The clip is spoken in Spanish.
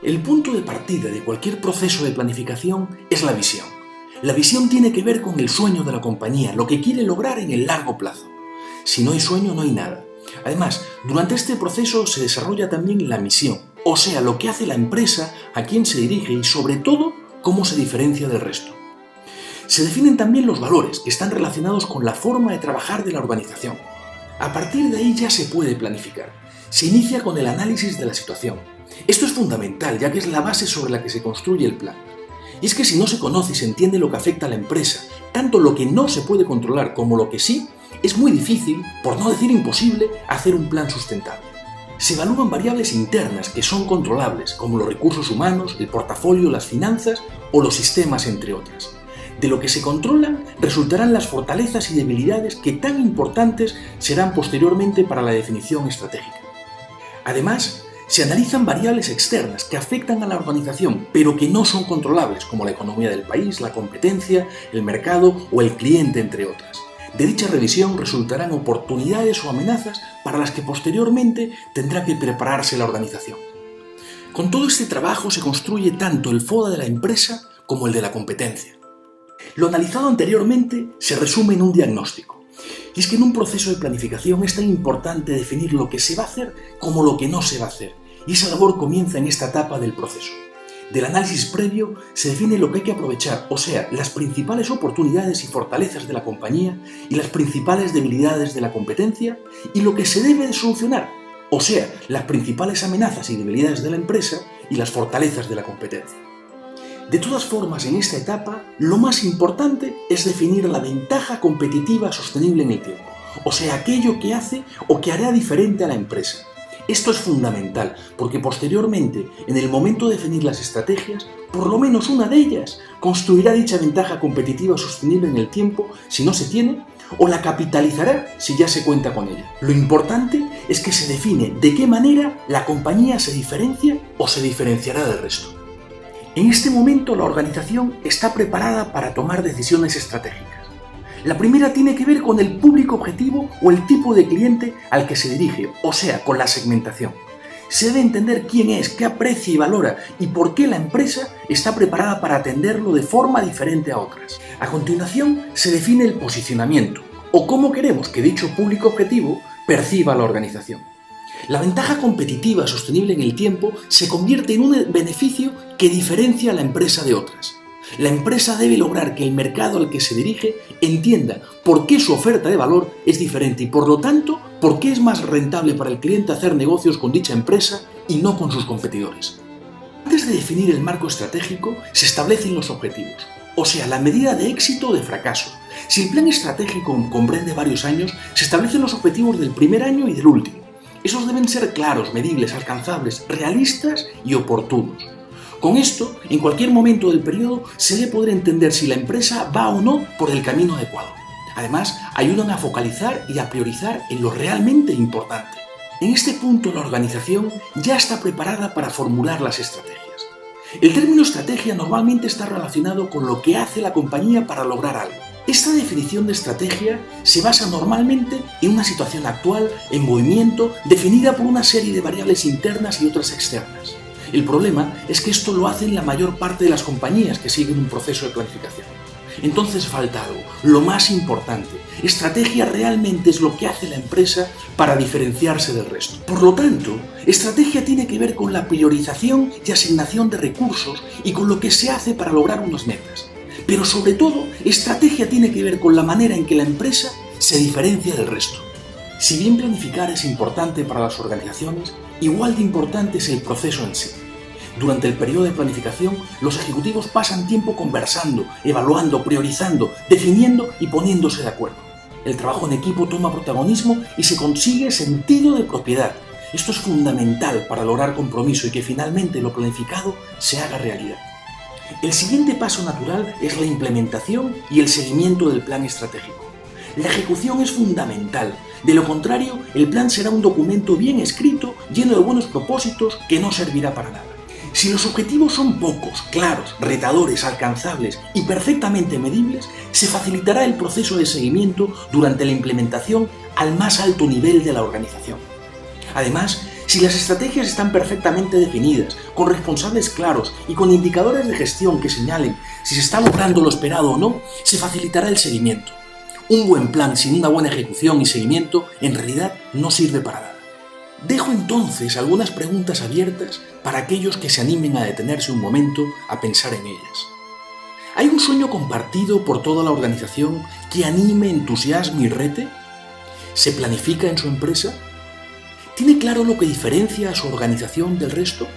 El punto de partida de cualquier proceso de planificación es la visión. La visión tiene que ver con el sueño de la compañía, lo que quiere lograr en el largo plazo. Si no hay sueño, no hay nada. Además, durante este proceso se desarrolla también la misión, o sea, lo que hace la empresa, a quién se dirige y, sobre todo, cómo se diferencia del resto. Se definen también los valores, que están relacionados con la forma de trabajar de la organización. A partir de ahí ya se puede planificar. Se inicia con el análisis de la situación. Esto es fundamental, ya que es la base sobre la que se construye el plan. Y es que si no se conoce y se entiende lo que afecta a la empresa, tanto lo que no se puede controlar como lo que sí, es muy difícil, por no decir imposible, hacer un plan sustentable. Se evalúan variables internas que son controlables, como los recursos humanos, el portafolio, las finanzas o los sistemas, entre otras. De lo que se controlan resultarán las fortalezas y debilidades que tan importantes serán posteriormente para la definición estratégica. Además, se analizan variables externas que afectan a la organización, pero que no son controlables, como la economía del país, la competencia, el mercado o el cliente, entre otras. De dicha revisión resultarán oportunidades o amenazas para las que posteriormente tendrá que prepararse la organización. Con todo este trabajo se construye tanto el FODA de la empresa como el de la competencia. Lo analizado anteriormente se resume en un diagnóstico. Y es que en un proceso de planificación es tan importante definir lo que se va a hacer como lo que no se va a hacer. Y esa labor comienza en esta etapa del proceso. Del análisis previo se define lo que hay que aprovechar, o sea, las principales oportunidades y fortalezas de la compañía y las principales debilidades de la competencia y lo que se debe de solucionar, o sea, las principales amenazas y debilidades de la empresa y las fortalezas de la competencia. De todas formas, en esta etapa, lo más importante es definir la ventaja competitiva sostenible en el tiempo, o sea, aquello que hace o que hará diferente a la empresa. Esto es fundamental, porque posteriormente, en el momento de definir las estrategias, por lo menos una de ellas construirá dicha ventaja competitiva sostenible en el tiempo si no se tiene, o la capitalizará si ya se cuenta con ella. Lo importante es que se define de qué manera la compañía se diferencia o se diferenciará del resto. En este momento la organización está preparada para tomar decisiones estratégicas. La primera tiene que ver con el público objetivo o el tipo de cliente al que se dirige, o sea, con la segmentación. Se debe entender quién es, qué aprecia y valora y por qué la empresa está preparada para atenderlo de forma diferente a otras. A continuación se define el posicionamiento, o cómo queremos que dicho público objetivo perciba a la organización. La ventaja competitiva sostenible en el tiempo se convierte en un beneficio que diferencia a la empresa de otras. La empresa debe lograr que el mercado al que se dirige entienda por qué su oferta de valor es diferente y, por lo tanto, por qué es más rentable para el cliente hacer negocios con dicha empresa y no con sus competidores. Antes de definir el marco estratégico, se establecen los objetivos, o sea, la medida de éxito o de fracaso. Si el plan estratégico comprende varios años, se establecen los objetivos del primer año y del último. Esos deben ser claros, medibles, alcanzables, realistas y oportunos. Con esto, en cualquier momento del periodo se debe poder entender si la empresa va o no por el camino adecuado. Además, ayudan a focalizar y a priorizar en lo realmente importante. En este punto, la organización ya está preparada para formular las estrategias. El término estrategia normalmente está relacionado con lo que hace la compañía para lograr algo. Esta definición de estrategia se basa normalmente en una situación actual, en movimiento, definida por una serie de variables internas y otras externas. El problema es que esto lo hacen la mayor parte de las compañías que siguen un proceso de planificación. Entonces falta algo, lo más importante. Estrategia realmente es lo que hace la empresa para diferenciarse del resto. Por lo tanto, estrategia tiene que ver con la priorización y asignación de recursos y con lo que se hace para lograr unas metas. Pero sobre todo, estrategia tiene que ver con la manera en que la empresa se diferencia del resto. Si bien planificar es importante para las organizaciones, igual de importante es el proceso en sí. Durante el periodo de planificación, los ejecutivos pasan tiempo conversando, evaluando, priorizando, definiendo y poniéndose de acuerdo. El trabajo en equipo toma protagonismo y se consigue sentido de propiedad. Esto es fundamental para lograr compromiso y que finalmente lo planificado se haga realidad. El siguiente paso natural es la implementación y el seguimiento del plan estratégico. La ejecución es fundamental. De lo contrario, el plan será un documento bien escrito, lleno de buenos propósitos, que no servirá para nada. Si los objetivos son pocos, claros, retadores, alcanzables y perfectamente medibles, se facilitará el proceso de seguimiento durante la implementación al más alto nivel de la organización. Además, Si las estrategias están perfectamente definidas, con responsables claros y con indicadores de gestión que señalen si se está logrando lo esperado o no, se facilitará el seguimiento. Un buen plan sin una buena ejecución y seguimiento en realidad no sirve para nada. Dejo entonces algunas preguntas abiertas para aquellos que se animen a detenerse un momento a pensar en ellas. ¿Hay un sueño compartido por toda la organización que anime, entusiasme y rete? ¿Se planifica en su empresa? ¿Tiene claro lo que diferencia a su organización del resto?